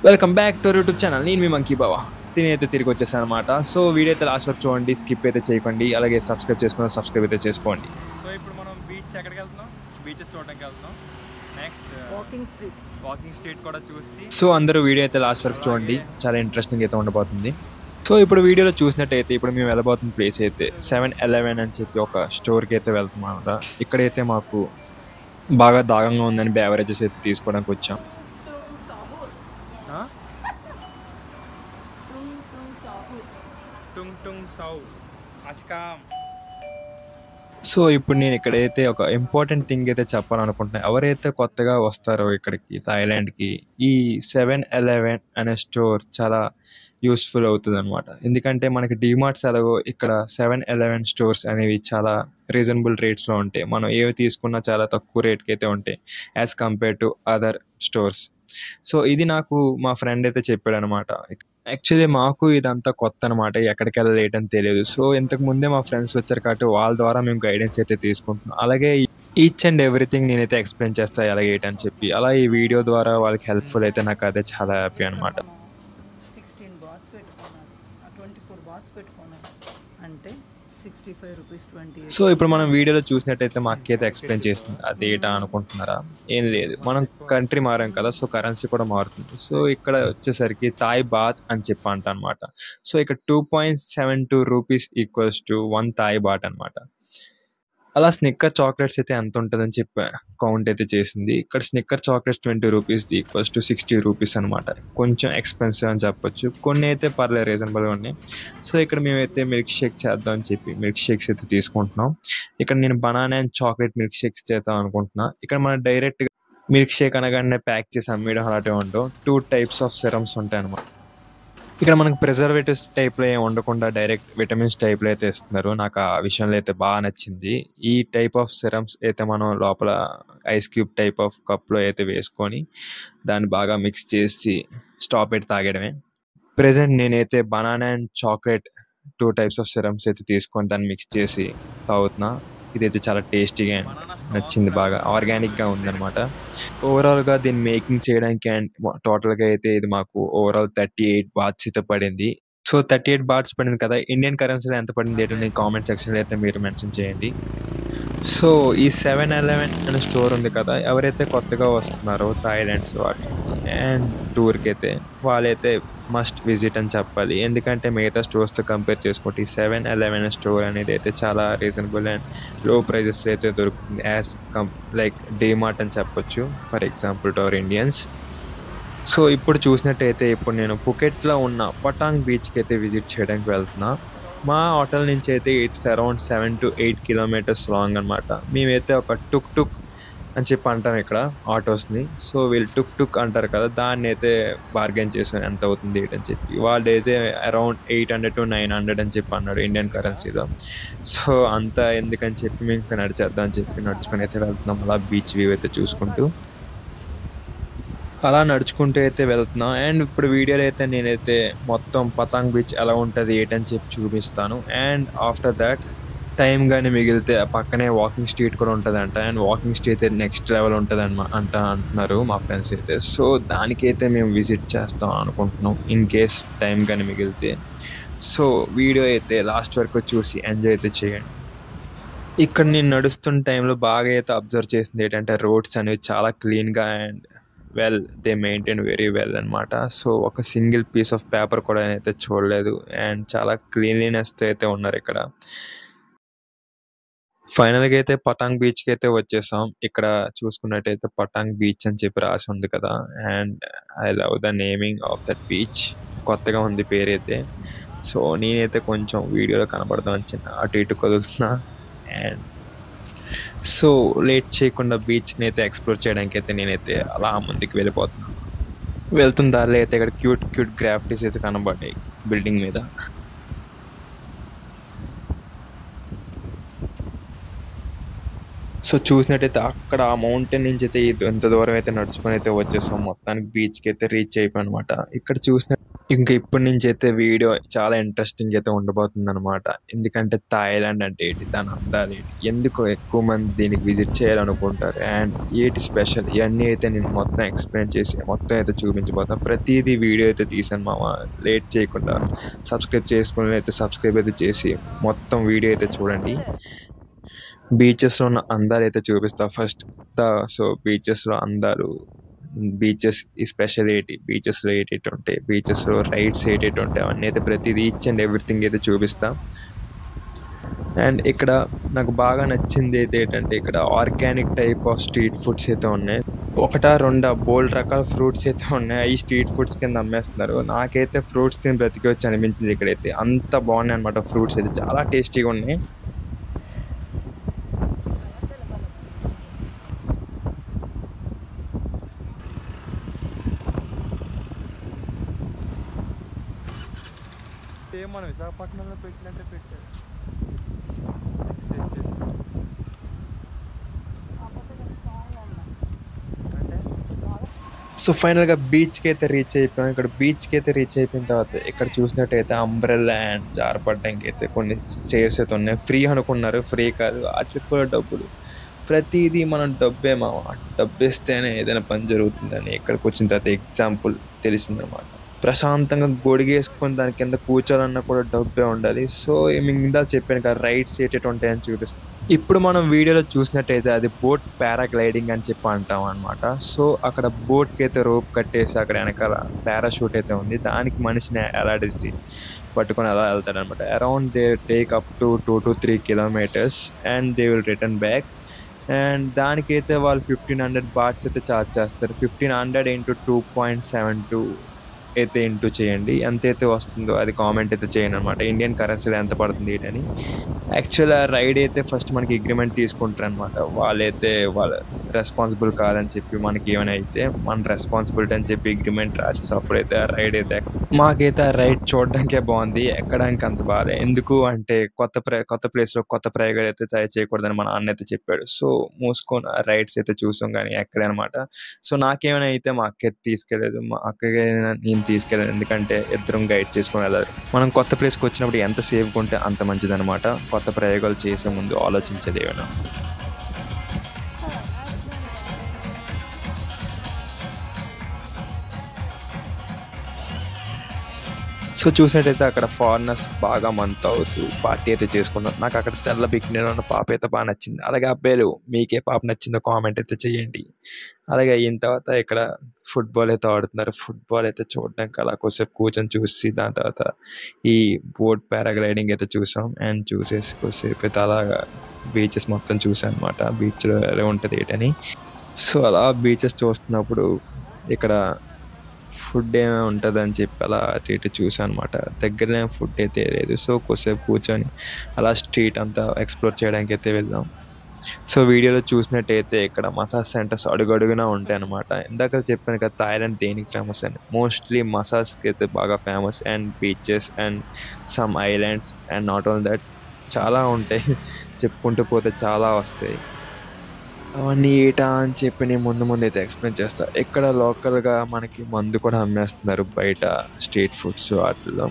Welcome back to YouTube channel. నేను మీ monkey బావ తినైతే తిరిగి వచ్చేసాను అనమాట. సో వీడియో అయితే లాస్ట్ వరకు చూడండి, స్కిప్ అయితే చేయకండి, అలాగే సబ్స్క్రైబ్ అయితే చేసుకోండి. సో ఇప్పుడు మనం బీచ్ ఎక్కడికి వెళ్తున్నాం, బీచెస్ చూడడానికి వెళ్తున్నాం. నెక్స్ట్ వాకింగ్ స్ట్రీట్ కూడా చూసి, సో అందరూ వీడియో అయితే లాస్ట్ వరకు చూడండి, చాలా ఇంట్రెస్టింగ్ అయితే ఉండబోతుంది. సో ఇప్పుడు వీడియోలో చూసినట్టయితే ఇప్పుడు మేము వెళ్ళబోతున్న ప్లేస్ అయితే 7-Eleven అని చెప్పి ఒక స్టోర్కి అయితే వెళ్తున్నాం అనమాట. ఇక్కడైతే మాకు బాగా దాగంగా ఉందని బేవరేజెస్ అయితే తీసుకోవడానికి వచ్చాం. టుంగ్ టుంగ్ సౌ అస్కామ్. సో ఇప్పుడు నేను ఇక్కడైతే ఒక ఇంపార్టెంట్ థింగ్ అయితే చెప్పాలనుకుంటున్నాను. ఎవరైతే కొత్తగా వస్తారో ఇక్కడికి థాయిలాండ్కి, ఈ 7-Eleven అనే స్టోర్ చాలా యూస్ఫుల్ అవుతుంది అనమాట. ఎందుకంటే మనకి డీమార్ట్స్ ఎలాగో ఇక్కడ 7-Eleven స్టోర్స్ అనేవి చాలా రీజనబుల్ రేట్స్లో ఉంటాయి. మనం ఏవి తీసుకున్నా చాలా తక్కువ రేట్కి అయితే ఉంటాయి as compare to other stores. So ఇది నాకు మా ఫ్రెండ్ అయితే చెప్పాడు అనమాట. యాక్చువల్లీ మాకు ఇదంతా కొత్త అనమాట, ఎక్కడికి వెళ్ళలేటని తెలియదు. సో ఇంతకు ముందే మా ఫ్రెండ్స్ వచ్చారు కాబట్టి వాళ్ళ ద్వారా మేము గైడెన్స్ అయితే తీసుకుంటున్నాం. అలాగే ఈచ్ అండ్ ఎవ్రీథింగ్ నేనైతే ఎక్స్ప్లెయిన్ చేస్తాను ఎలాగ ఏంటని చెప్పి. అలా ఈ వీడియో ద్వారా వాళ్ళకి హెల్ప్ఫుల్ అయితే నాకు అదే చాలా హ్యాపీ అనమాట. 16 బాట్స్ పెట్టుకున్నాను, 24 బాట్స్ పెట్టుకున్నాను అంటే 65 రూపీస్ 20. సో ఇప్పుడు మనం వీడియోలో చూసినట్టయితే మా అక్క అయితే ఎక్స్ప్లెయిన్ చేస్తుంది. అది ఏంటా అనుకుంటున్నారా? ఏం లేదు, మనం కంట్రీ మారాం కదా, సో కరెన్సీ కూడా మారుతుంది. సో ఇక్కడ వచ్చేసరికి థాయ్ బాత్ అని చెప్పి అంట అనమాట. సో ఇక్కడ 2.72 rupees equals to 1 Thai baht అనమాట. అలా స్నిక్కర్ చాక్లెట్స్ అయితే ఎంత ఉంటుందని చెప్పి కౌంట్ అయితే చేసింది. ఇక్కడ Snickers chocolates 20 rupees equals to 60 rupees అనమాట. కొంచెం ఎక్స్పెన్సివ్ అని చెప్పొచ్చు, కొన్ని అయితే పర్లేదు రీజనబుల్గా ఉన్నాయి. సో ఇక్కడ మేమైతే మిల్క్ షేక్ చేద్దాం అని చెప్పి మిల్క్ షేక్స్ అయితే తీసుకుంటున్నాం. ఇక్కడ నేను banana and chocolate milk shakes చేద్దాం అనుకుంటున్నా. ఇక్కడ మనం డైరెక్ట్గా మిల్క్ షేక్ అనగానే ప్యాక్ చేసి అమ్మేయడం అలాంటివి ఉండవు. 2 టైప్స్ ఆఫ్ సిరమ్స్ ఉంటాయి అనమాట. ఇక్కడ మనకు ప్రిజర్వేటివ్స్ టైప్లో ఏమి ఉండకుండా డైరెక్ట్ విటమిన్స్ టైప్లో అయితే ఇస్తున్నారు. నాకు ఆ విషయంలో అయితే బాగా నచ్చింది. ఈ టైప్ ఆఫ్ సిరమ్స్ అయితే మనం లోపల ఐస్ క్యూబ్ టైప్ ఆఫ్ కప్లో అయితే వేసుకొని దాన్ని బాగా మిక్స్ చేసి స్టాప్ పెట్టి తాగడమే. ప్రెజెంట్ నేనైతే banana and chocolate 2 types of serums అయితే తీసుకొని దాన్ని మిక్స్ చేసి తాగుతున్నా. ఇదైతే చాలా టేస్టీగా నచ్చింది, బాగా ఆర్గానిక్గా ఉందన్నమాట. ఓవరాల్గా దీన్ని మేకింగ్ చేయడానికి అండ్ టోటల్గా అయితే ఇది మాకు ఓవరాల్ 38 బాట్స్ అయితే పడింది. సో 38 బాట్స్ పడింది కదా, ఇండియన్ కరెన్సీలో ఎంత పడింది ఏంటో కామెంట్ సెక్షన్లో అయితే మీరు మెన్షన్ చేయండి. సో ఈ 7-Eleven అనే స్టోర్ ఉంది కదా, ఎవరైతే కొత్తగా వస్తున్నారో థాయిలాండ్స్ వాటి అండ్ టూర్కి అయితే వాళ్ళైతే మస్ట్ విజిట్ అని చెప్పాలి. ఎందుకంటే మిగతా స్టోర్స్తో కంపేర్ చేసుకుంటే ఈ 7-Eleven స్టోర్ అనేది అయితే చాలా రీజనబుల్ అండ్ లో ప్రైజెస్లో అయితే దొరుకుతుంది యాజ్ లైక్ డీమార్ట్ అని చెప్పొచ్చు for example to our Indians. So ఇప్పుడు చూసినట్టయితే ఇప్పుడు నేను పుకెట్లో ఉన్న పటాంగ్ బీచ్కి అయితే విజిట్ చేయడానికి వెళ్తున్నా. మా హోటల్ నుంచి అయితే it's around 7 to 8 kilometres long అనమాట. మేమైతే ఒక టుక్ అని చెప్పి అంటాం ఇక్కడ ఆటోస్ని. సో వీళ్ళు టుక్ అంటారు కదా, దాన్ని అయితే బార్గెన్ చేసాను ఎంత అవుతుంది ఏంటని చెప్పి. వాళ్ళు అయితే అరౌండ్ 800 to 900 అని చెప్పి అన్నాడు ఇండియన్ కరెన్సీలో. సో అంత ఎందుకని చెప్పి మేము నడిచేద్దాం అని చెప్పి నడుచుకొని అయితే వెళ్తున్నాం, అలా బీచ్ వ్యూ అయితే చూసుకుంటూ అలా నడుచుకుంటూ అయితే వెళ్తున్నాం. అండ్ ఇప్పుడు వీడియోలో అయితే నేనైతే మొత్తం పతాంగ్ బీచ్ ఎలా ఉంటుంది ఏంటని చెప్పి చూపిస్తాను. అండ్ ఆఫ్టర్ దాట్ టైం కానీ మిగిలితే పక్కనే వాకింగ్ స్ట్రీట్ కూడా ఉంటుందంట. అండ్ వాకింగ్ స్ట్రీట్ అయితే నెక్స్ట్ లెవెల్ ఉంటుంది అంటున్నారు మా ఫ్రెండ్స్ అయితే. సో దానికైతే మేము విజిట్ చేస్తాం అనుకుంటున్నాం ఇన్ కేస్ టైం కానీ మిగిలితే. సో వీడియో అయితే లాస్ట్ వరకు చూసి ఎంజాయ్ అయితే చేయండి. ఇక్కడ నేను నడుస్తున్న టైంలో బాగా అయితే అబ్జర్వ్ చేసింది ఏంటంటే రోడ్స్ అనేవి చాలా క్లీన్గా and they maintain very well అనమాట. సో ఒక సింగిల్ పీస్ ఆఫ్ పేపర్ కూడా అయితే చూడలేదు అండ్ చాలా క్లీన్లీనెస్తో అయితే ఉన్నారు ఇక్కడ. ఫైనల్గా అయితే పటాంగ్ బీచ్కి అయితే వచ్చేసాం. ఇక్కడ చూసుకున్నట్టయితే పటాంగ్ బీచ్ అని చెప్పి రాసి ఉంది కదా, and I love the naming of that beach. కొత్తగా ఉంది పేరైతే. సో నేనైతే కొంచెం వీడియోలో కనపడదామని చిన్న అటు ఇటు కదులుతున్నా. అండ్ సో లేట్ చేయకుండా బీచ్ని అయితే ఎక్స్ప్లోర్ చేయడానికి అయితే నేనైతే అలా ముందుకు వెళ్ళిపోతున్నాను. వెళ్తున్న దారిలో అయితే ఇక్కడ క్యూట్ గ్రాఫిటీస్ అయితే కనబడ్డాయి బిల్డింగ్ మీద. సో చూసినట్టయితే అక్కడ ఆ మౌంటైన్ నుంచి అయితే ఎంత దూరం అయితే నడుచుకొని అయితే వచ్చేసాం. మొత్తానికి బీచ్కి అయితే రీచ్ అయిపోయి అనమాట. ఇక్కడ ఇంకా ఇప్పటి నుంచి అయితే వీడియో చాలా ఇంట్రెస్టింగ్ అయితే ఉండబోతుంది అనమాట. ఎందుకంటే థాయిలాండ్ అంటే ఏంటి, దాని అందాలు ఏంటి, ఎందుకు ఎక్కువ మంది దీనికి విజిట్ చేయాలనుకుంటారు, అండ్ ఏంటి స్పెషల్, ఇవన్నీ అయితే నేను మొత్తం ఎక్స్ప్లెయిన్ చేసి మొత్తం అయితే చూపించబోతాను. ప్రతిదీ వీడియో అయితే తీసాను మామ. లేట్ చేయకుండా సబ్స్క్రైబ్ చేసుకుని అయితే సబ్స్క్రైబ్ అయితే చేసి మొత్తం వీడియో అయితే చూడండి. బీచెస్లో ఉన్న అందాలు అయితే చూపిస్తా ఫస్ట్. సో బీచెస్లో అందాలు, బీచెస్ ఈ స్పెషాలిటీ, బీచెస్లో ఏటేటి ఉంటాయి, బీచెస్లో రైడ్స్ ఏటేటి ఉంటాయి, అవన్నీ అయితే ప్రతిదీ ఈచ్ అండ్ ఎవ్రీథింగ్ అయితే చూపిస్తా. అండ్ ఇక్కడ నాకు బాగా నచ్చింది అయితే ఏంటంటే ఇక్కడ organic type of street foods అయితే ఉన్నాయి. ఒకటా రెండా బోల్డ్ రకాల ఫ్రూట్స్ అయితే ఉన్నాయి. ఈ స్ట్రీట్ ఫుడ్స్ కింద అమ్మేస్తున్నారు. నాకైతే ఫ్రూట్స్ తిని బ్రతికొచ్చి అనిపించింది. ఇక్కడైతే అంత బాగున్నాయి అనమాట. ఫ్రూట్స్ అయితే చాలా టేస్టీగా ఉన్నాయి. మనం విశాఖపట్నంలో పెట్టినట్టే పెట్టారు. సో ఫైనల్గా బీచ్కి అయితే రీచ్ అయిపోయాం. ఇక్కడ బీచ్కి అయితే రీచ్ అయిపోయిన తర్వాత ఇక్కడ చూసినట్టయితే అంబ్రెల్లా అండ్ జారపడడానికి అయితే కొన్ని చైర్స్ అయితే ఉన్నాయి. ఫ్రీ అనుకున్నారు, ఫ్రీ కాదు, వాటికి కూడా డబ్బులు. ప్రతిదీ మనం డబ్బే డబ్బు ఇస్తేనే ఏదైనా పని జరుగుతుందని ఇక్కడికి వచ్చిన తర్వాత ఎగ్జాంపుల్ తెలిసిందన్నమాట. ప్రశాంతంగా గొడిగేసుకొని దాని కింద కూర్చోవాలన్నా కూడా డబ్బే ఉండాలి. సో మిగతా చెప్పాను కదా, రైడ్స్ ఏటేటి ఉంటాయని చూపిస్తాను. ఇప్పుడు మనం వీడియోలో చూసినట్టయితే అది బోట్ పారాగ్లైడింగ్ అని చెప్పి అంటాం అనమాట. సో అక్కడ బోట్కి అయితే రోప్ కట్టేసి అక్కడ వెనకాల పారాషూట్ అయితే ఉంది. దానికి మనిషిని ఎలాడేసి పట్టుకొని అలా వెళ్తాడనమాట. Around they take up to 2 to 3 kilometers and they will return back. And దానికైతే వాళ్ళు 1500 బాట్స్ అయితే ఛార్జ్ చేస్తారు. 1500 into 2.72 అయితే ఇంటూ చేయండి. ఎంతైతే వస్తుందో అది కామెంట్ అయితే చేయండి అనమాట. ఇండియన్ కరెన్సీలో ఎంత పడుతుంది అని. యాక్చువల్ ఆ రైడ్ అయితే ఫస్ట్ మనకి అగ్రిమెంట్ తీసుకుంటారు అనమాట. వాళ్ళైతే వాళ్ళ రెస్పాన్సిబుల్ కాదని చెప్పి మనకి ఏమైనా అయితే మన రెస్పాన్సిబిలిటీ అని చెప్పి అగ్రిమెంట్ రాసేసి అప్పుడైతే ఆ రైడ్ అయితే మాకైతే ఆ రైడ్ చూడడానికే బాగుంది, ఎక్కడానికి అంత బాగా. ఎందుకు అంటే కొత్త ప్లేస్లో కొత్త ప్రయోగాలు అయితే తయారు చేయకూడదని మన అన్న అయితే చెప్పాడు. సో మూసుకొని ఆ రైడ్స్ అయితే చూసాం కానీ ఎక్కడనమాట. సో నాకేమైనా అయితే మా అక్క తీసుకెళ్ళలేదు, మా అక్కగా నేను తీసుకెళ్ళాను. ఎందుకంటే ఇద్దరం గైడ్ చేసుకుని వెళ్ళాలి. మనం కొత్త ప్లేస్కి వచ్చినప్పుడు ఎంత సేఫ్గా ఉంటే అంత మంచిదన్నమాట. కొత్త ప్రయోగాలు చేసే ముందు ఆలోచించేది ఏమైనా. సో చూసినట్టయితే అక్కడ ఫారినర్స్ బాగా మంత్ అవుతూ పార్టీ అయితే చేసుకున్నారు. నాకు అక్కడ తెల్ల బికినీలో ఉన్న పాప అయితే బాగా నచ్చింది. అలాగే అబ్బాయిలు మీకే పాప నచ్చిందో కామెంట్ అయితే చేయండి. అలాగే అయిన తర్వాత ఇక్కడ ఫుట్బాల్ అయితే ఆడుతున్నారు. ఫుట్బాల్ అయితే చూడడానికి అలా కొద్దిసేపు కూర్చొని చూసి దాని తర్వాత ఈ బోట్ పారాగ్లైడింగ్ అయితే చూసాం. అండ్ చూసేసి కొద్దిసేపు అయితే అలాగా బీచెస్ మొత్తం చూసాం అనమాట. బీచ్లో ఎలా ఉంటుంది ఏంటని. సో అలా బీచెస్ చూస్తున్నప్పుడు ఇక్కడ ఫుడ్ ఏమైనా ఉంటుందని చెప్పి అలా అటు ఇటు చూసాను అనమాట. దగ్గరనే ఫుడ్ అయితే లేదు. సో కొద్దిసేపు కూర్చొని అలా స్ట్రీట్ అంతా ఎక్స్ప్లోర్ చేయడానికి అయితే వెళ్దాం. సో వీడియోలో చూసినట్టయితే ఇక్కడ మసాజ్ సెంటర్స్ అడుగడుగునా ఉంటాయి అనమాట. ఇందాక చెప్పాను కదా థాయిలాండ్ దేనికి ఫేమస్ అని. మోస్ట్లీ మసాజ్కి అయితే బాగా famous. And beaches and some islands and not only that చాలా ఉంటాయి. చెప్పుకుంటూ పోతే చాలా వస్తాయి. అవన్నీ ఏటా అని చెప్పి నేను ముందు అయితే ఎక్స్ప్లెయిన్ చేస్తాను. ఇక్కడ లోకల్గా మనకి మందు కూడా అమ్మేస్తున్నారు బయట స్ట్రీట్ ఫుడ్స్ వాటిల్లో.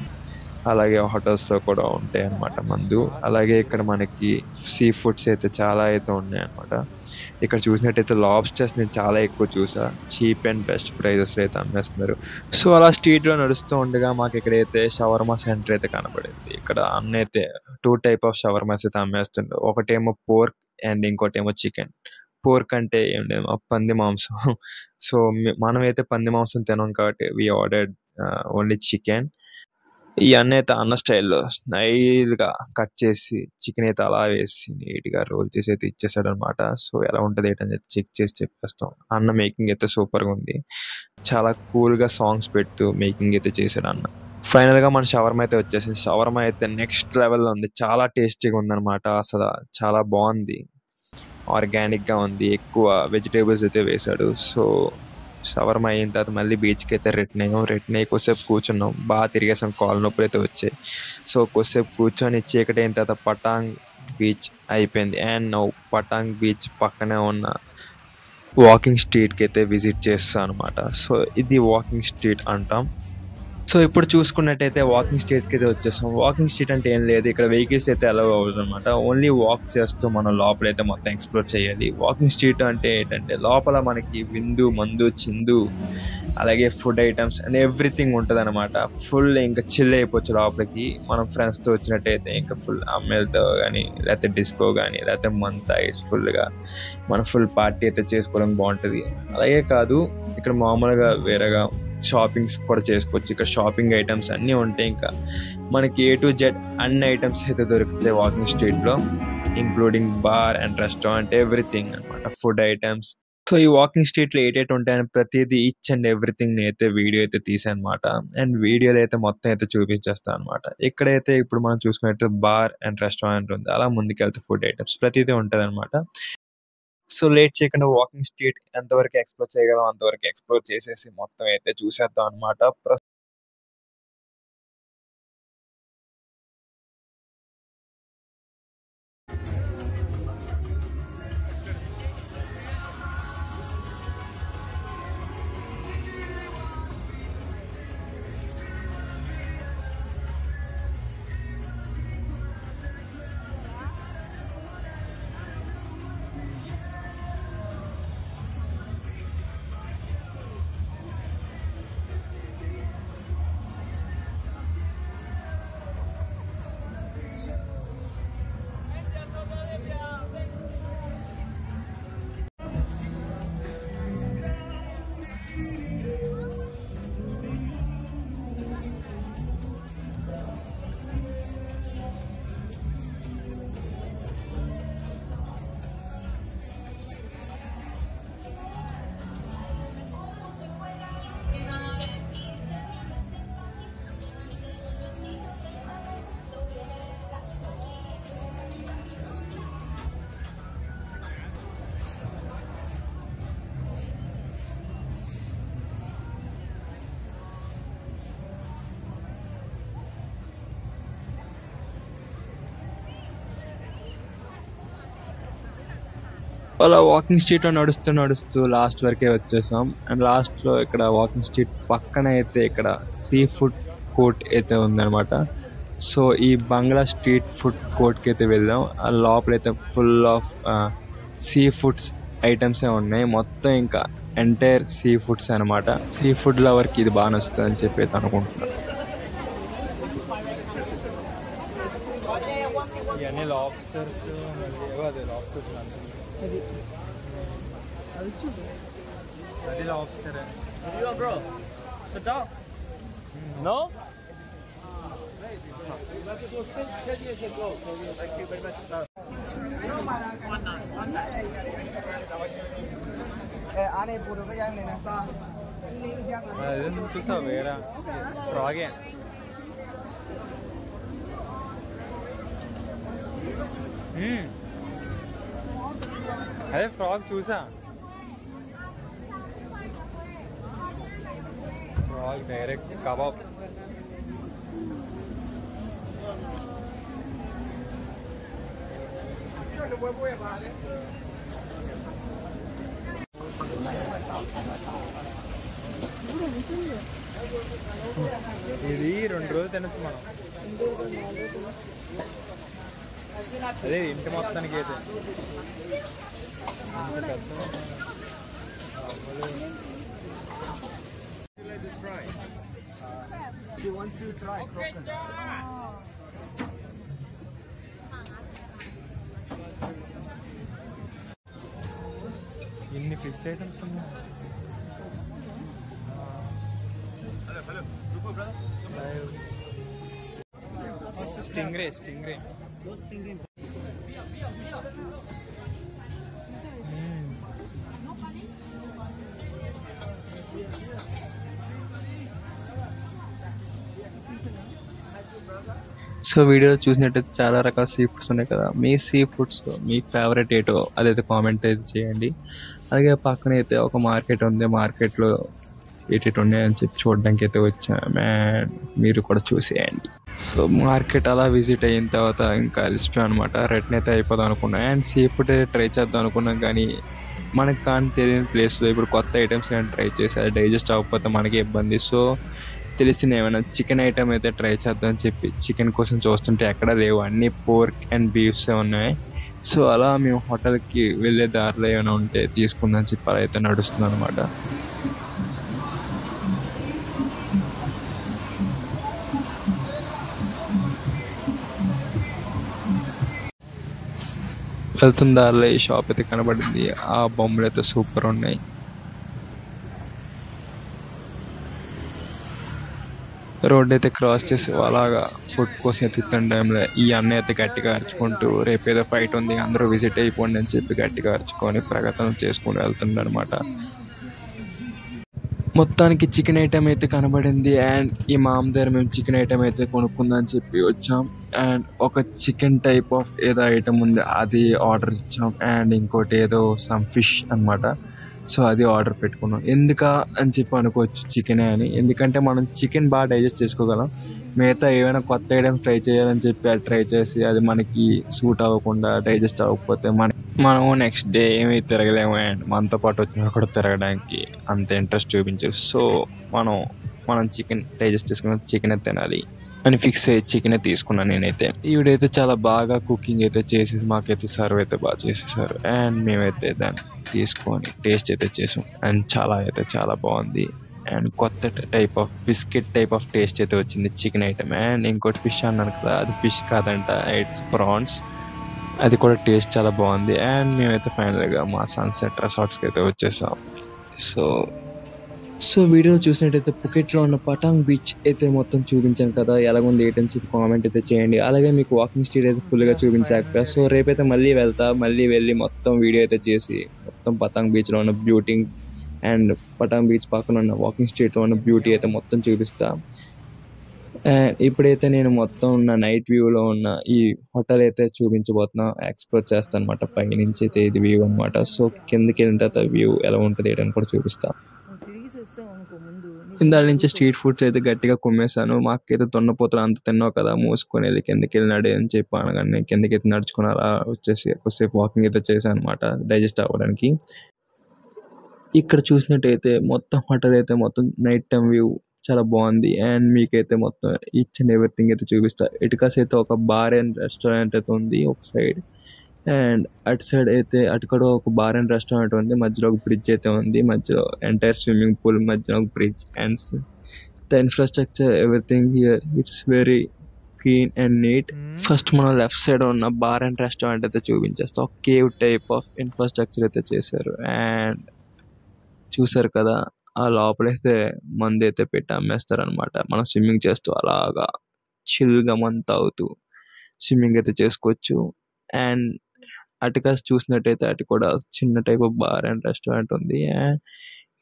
అలాగే హోటల్స్లో కూడా ఉంటాయి అన్నమాట మందు. అలాగే ఇక్కడ మనకి సీ ఫుడ్స్ అయితే చాలా అయితే ఉన్నాయి అన్నమాట. ఇక్కడ చూసినట్టయితే లాబ్స్టర్స్ నేను చాలా ఎక్కువ చూసా. చీప్ అండ్ బెస్ట్ ప్రైజెస్ అయితే అమ్మేస్తున్నారు. సో అలా స్ట్రీట్లో నడుస్తూ ఉండగా మాకు ఇక్కడైతే షవర్మా సెంటర్ అయితే కనబడింది. ఇక్కడ అన్న అయితే 2 type ఆఫ్ షవర్మాస్ అయితే అమ్మేస్తుండ్రు. ఒకటేమో పోర్క్ అండ్ ఇంకోటేమో చికెన్. పోర్క్ అంటే ఏం లేదు, పంది మాంసం. సో మనమైతే పంది మాంసం తినాం కాబట్టి వి ఆర్డర్డ్ ఓన్లీ చికెన్. ఇవన్నీ అయితే అన్న స్టైల్లో స్టైల్గా కట్ చేసి చికెన్ అయితే అలా వేసి నీట్గా రోల్ చేసి అయితే ఇచ్చేసాడు అనమాట. సో ఎలా ఉంటుంది ఏంటని చెక్ చేసి చెప్పేస్తాం. అన్న మేకింగ్ అయితే సూపర్గా ఉంది. చాలా కూల్గా సాంగ్స్ పెడుతూ మేకింగ్ అయితే చేశాడు అన్న. ఫైనల్గా మన షవర్మా అయితే వచ్చేసింది. షవర్మా అయితే నెక్స్ట్ లెవెల్లో ఉంది. చాలా టేస్టీగా ఉందన్నమాట. అసలు చాలా బాగుంది. ఆర్గానిక్గా ఉంది. ఎక్కువ వెజిటేబుల్స్ అయితే వేశాడు. సో షవర్మా అయిన తర్వాత మళ్ళీ బీచ్కి అయితే రిటర్న్ అయ్యి కొద్దిసేపు కూర్చున్నాం. బాగా తిరిగేసాం, కాళ్ళ నొప్పులు అయితే వచ్చాయి. సో కొద్దిసేపు కూర్చొని చీకటి అయిన తర్వాత పటాంగ్ బీచ్ అయిపోయింది. అండ్ నౌ పటాంగ్ బీచ్ పక్కనే ఉన్న వాకింగ్ స్ట్రీట్కి అయితే విజిట్ చేస్తాను అనమాట. సో ఇది వాకింగ్ స్ట్రీట్ అంటాం. సో ఇప్పుడు చూసుకున్నట్టయితే వాకింగ్ స్ట్రీట్కి అయితే వచ్చేస్తాం. వాకింగ్ స్ట్రీట్ అంటే ఏం లేదు, ఇక్కడ వెహికల్స్ అయితే అలౌ అవ్వదు అనమాట. ఓన్లీ వాక్ చేస్తూ మనం లోపలైతే మొత్తం ఎక్స్ప్లోర్ చేయాలి. వాకింగ్ స్ట్రీట్ అంటే ఏంటంటే లోపల మనకి విందు, మందు, చిందు, అలాగే ఫుడ్ ఐటమ్స్ అండ్ ఎవ్రీథింగ్ ఉంటుంది అనమాట. ఫుల్ ఇంకా చిల్ అయిపోవచ్చు లోపలికి. మనం ఫ్రెండ్స్తో వచ్చినట్టయితే ఇంకా ఫుల్ అమ్మాయిలతో కానీ లేకపోతే డిస్కో కానీ లేకపోతే మంత్ ఐస్ ఫుల్గా మనం ఫుల్ పార్టీ అయితే చేసుకోవడం బాగుంటుంది. అలాగే కాదు, ఇక్కడ మామూలుగా వేరేగా షాపింగ్స్ కూడా చేసుకోవచ్చు. ఇక్కడ షాపింగ్ ఐటమ్స్ అన్నీ ఉంటాయి. ఇంకా మనకి A to Z అన్ని ఐటమ్స్ అయితే దొరుకుతాయి వాకింగ్ స్ట్రీట్లో, including bar and restaurant everything అనమాట, ఫుడ్ ఐటమ్స్. సో ఈ వాకింగ్ స్ట్రీట్లో ఏటేటి ఉంటాయని ప్రతిదీ ఈచ్ అండ్ ఎవ్రీథింగ్ అయితే వీడియో అయితే తీసాను అనమాట. అండ్ వీడియోలో అయితే మొత్తం అయితే చూపించేస్తాను అనమాట. ఇక్కడైతే ఇప్పుడు మనం చూసుకున్నట్టు బార్ అండ్ రెస్టారెంట్ ఉంది, అలా ముందుకెళ్తే ఫుడ్ ఐటమ్స్ ప్రతిదీ ఉంటుంది అనమాట. సో లేట్ చేయకుండా వాకింగ్ స్ట్రీట్ ఎంతవరకు ఎక్స్ప్లోర్ చేయగలం అంతవరకు ఎక్స్ప్లోర్ చేసేసి మొత్తం అయితే చూసేద్దాం అనమాట. అలా వాకింగ్ స్ట్రీట్లో నడుస్తూ లాస్ట్ వరకే వచ్చేసాం. అండ్ లాస్ట్లో ఇక్కడ వాకింగ్ స్ట్రీట్ పక్కన అయితే ఇక్కడ సీ ఫుడ్ కోర్ట్ అయితే ఉందన్నమాట. సో ఈ బంగ్లా స్ట్రీట్ ఫుడ్ కోర్ట్కి అయితే వెళ్దాం. ఆ లోపలైతే ఫుల్ ఆఫ్ సీ ఫుడ్స్ ఐటమ్సే ఉన్నాయి. మొత్తం ఇంకా ఎంటైర్ సీ ఫుడ్స్ అనమాట. సీ ఫుడ్ లవర్కి ఇది బాగా నచ్చుతుంది అని చెప్పి అయితే అనుకుంటున్నాను. ఇవన్నీ లాబ్స్టర్స్, అదే లాబ్స్టర్స్ అది lobster. Bro sit down. No అదే చూసావు వేరా ఫ్రాగే. అదే ఫ్రాగ్ చూసా, ఫ్రాగ్ డైరెక్ట్ కబాబ్. ఇది 2 రోజులు తినచ్చు మనం. అదే ఇంటి మొత్తానికి అయితే ఇన్ని ఫిష్ ఐటమ్స్ ఉన్నాయి. స్టింగ్రే సో వీడియో చూసినట్టయితే చాలా రకాల సీ ఫుడ్స్ ఉన్నాయి కదా. మీ సీ ఫుడ్స్ మీ ఫేవరెట్ ఏటో అదైతే కామెంట్ అయితే చేయండి. అలాగే పక్కన అయితే ఒక మార్కెట్ ఉంది, మార్కెట్లో ఏటేటి ఉన్నాయని చెప్పి చూడడానికి అయితే వచ్చాం. అండ్ మీరు కూడా చూసేయండి. సో మార్కెట్ అలా విజిట్ అయిన తర్వాత ఇంకా అలసిపోయాం అనమాట. రిటర్న్ అయితే అయిపోదాం అనుకున్నాం. అండ్ సీ ఫుడ్ అయితే ట్రై చేద్దాం అనుకున్నాం, కానీ మనకు కానీ తెలియని ప్లేస్లో ఇప్పుడు కొత్త ఐటమ్స్ కానీ ట్రై చేసి అది డైజెస్ట్ అవ్వకపోతే మనకి ఇబ్బంది. సో తెలిసిన ఏమైనా చికెన్ ఐటమ్ అయితే ట్రై చేద్దామని చెప్పి చికెన్ కోసం చూస్తుంటే ఎక్కడా లేవు, అన్నీ పోర్క్ అండ్ బీఫ్స్ ఉన్నాయి. సో అలా మేము హోటల్కి వెళ్ళే దారిలో ఏమైనా ఉంటే తీసుకుందామని చెప్పి అలా అయితే నడుస్తుంది అనమాట. వెళ్తున్న దారిలో ఈ షాప్ అయితే కనబడింది. ఆ బొమ్మలు అయితే సూపర్ ఉన్నాయి. రోడ్ అయితే క్రాస్ చేసి అలాగా ఫుడ్ కోసం ఎత్తుతున్న టైంలో ఈ అన్న అయితే గట్టిగా అరుచుకుంటూ రేపు ఏదో ఫైట్ ఉంది అందరూ విజిట్ అయిపోండి అని చెప్పి గట్టిగా అరుచుకొని ప్రగతనం చేసుకుని వెళ్తుండనమాట. మొత్తానికి చికెన్ ఐటమ్ అయితే కనబడింది అండ్ ఈ మామ దగ్గర మేము చికెన్ ఐటమ్ అయితే కొనుక్కుందని చెప్పి వచ్చాం. అండ్ ఒక చికెన్ టైప్ ఆఫ్ ఏదో ఐటమ్ ఉంది అది ఆర్డర్ ఇచ్చాం. అండ్ ఇంకోటి ఏదో సమ్ ఫిష్ అనమాట. సో అది ఆర్డర్ పెట్టుకున్నాం. ఎందుకా అని చెప్పి అనుకోవచ్చు చికెనే అని, ఎందుకంటే మనం చికెన్ బాగా డైజెస్ట్ చేసుకోగలం. మిగతా ఏమైనా కొత్త ఐటమ్స్ ట్రై చేయాలని చెప్పి అది ట్రై చేసి అది మనకి సూట్ అవ్వకుండా డైజెస్ట్ అవ్వకపోతే మనం నెక్స్ట్ డే ఏమీ తిరగలేము. అండ్ మనతో పాటు వచ్చిన కూడా తిరగడానికి అంత ఇంట్రెస్ట్ చూపించారు. సో మనం చికెన్ డైజెస్ట్ చేసుకున్న చికెనే తినాలి అని ఫిక్స్ అయ్యి చికెనే తీసుకున్నాను నేనైతే. ఈవిడైతే చాలా బాగా కుకింగ్ అయితే చేసేసి మాకైతే సర్వ్ అయితే బాగా చేసేసారు. అండ్ మేమైతే దాన్ని తీసుకొని టేస్ట్ అయితే చేసాం. అండ్ చాలా బాగుంది. అండ్ కొత్త type of biscuit type of taste అయితే వచ్చింది చికెన్ ఐటమ్. అండ్ ఇంకోటి ఫిష్ అన్నాను కదా, అది ఫిష్ కాదంట, ఇట్స్ ప్రాన్స్. అది కూడా టేస్ట్ చాలా బాగుంది. అండ్ మేమైతే ఫైనల్గా మా సన్సెట్ రిసార్ట్స్కి అయితే వచ్చేసాం. సో వీడియో చూసినట్టయితే పుకెట్లో ఉన్న పటాంగ్ బీచ్ అయితే మొత్తం చూపించాను కదా, ఎలాగుంది ఏంటని చెప్పి కామెంట్ అయితే చేయండి. అలాగే మీకు వాకింగ్ స్ట్రీట్ అయితే ఫుల్గా చూపించకపోయా. సో రేపైతే మళ్ళీ వెళ్ళి మొత్తం వీడియో అయితే చేసి మొత్తం పటాంగ్ బీచ్లో ఉన్న బ్యూటీ అండ్ పటాంగ్ బీచ్ పక్కన ఉన్న వాకింగ్ స్ట్రీట్లో ఉన్న బ్యూటీ అయితే మొత్తం చూపిస్తా. ఇప్పుడైతే నేను మొత్తం ఉన్న నైట్ వ్యూలో ఉన్న ఈ హోటల్ అయితే చూపించబోతున్నా, ఎక్స్ప్లోర్ చేస్తాను అనమాట. పైనుంచి అయితే ఇది వ్యూ అనమాట. సో కిందకి వెళ్ళిన తర్వాత వ్యూ ఎలా ఉంటుంది ఏంటని కూడా చూపిస్తా. ఇందాల నుంచి స్ట్రీట్ ఫుడ్స్ అయితే గట్టిగా కుమ్మేశాను. మాకైతే దున్నపోతులు అంత తిన్నావు కదా, మూసుకొని వెళ్ళి కిందకి వెళ్ళినాడే అని చెప్పి అనగానే కిందకి అయితే నడుచుకుని అలా వచ్చేసి కొద్దిసేపు వాకింగ్ అయితే చేశాను అనమాట డైజెస్ట్ అవ్వడానికి. ఇక్కడ చూసినట్టయితే మొత్తం హోటల్ అయితే మొత్తం నైట్ టైం వ్యూ చాలా బాగుంది. అండ్ మీకైతే మొత్తం ఈచ్ అండ్ ఎవ్రీథింగ్ అయితే చూపిస్తా. ఇటుకాస్ అయితే ఒక బార్ అండ్ రెస్టారెంట్ అయితే ఉంది ఒక సైడ్. అండ్ అటు సైడ్ అయితే అటు కూడా ఒక బార్ అండ్ రెస్టారెంట్ ఉంది. మధ్యలో ఒక బ్రిడ్జ్ అయితే ఉంది. మధ్యలో ఎంటైర్ స్విమ్మింగ్ పూల్ మధ్యలో ఒక bridge. And the infrastructure everything here it's very clean and neat. First మనం లెఫ్ట్ సైడ్ ఉన్న బార్ అండ్ రెస్టారెంట్ అయితే చూపించేస్తాం. ఒక కేవ్ టైప్ ఆఫ్ ఇన్ఫ్రాస్ట్రక్చర్ అయితే చేశారు. అండ్ చూసారు కదా, ఆ లోపలైతే మందు అయితే పెట్టి అమ్మేస్తారు అనమాట. మనం స్విమ్మింగ్ చేస్తూ అలాగా చిల్గా మందు తాగుతూ స్విమ్మింగ్ అయితే చేసుకోవచ్చు. అండ్ అటుగా చూసినట్టయితే అటు కూడా చిన్న type of bar and restaurant ఉంది. అండ్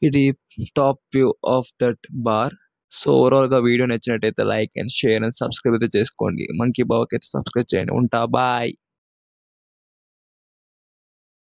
ఇది top view of that bar. So ఓవరాల్గా వీడియో నచ్చినట్టయితే like and share and subscribe అయితే చేసుకోండి. మంకీ బావకి అయితే సబ్స్క్రైబ్ చేయండి. ఉంటా, బాయ్.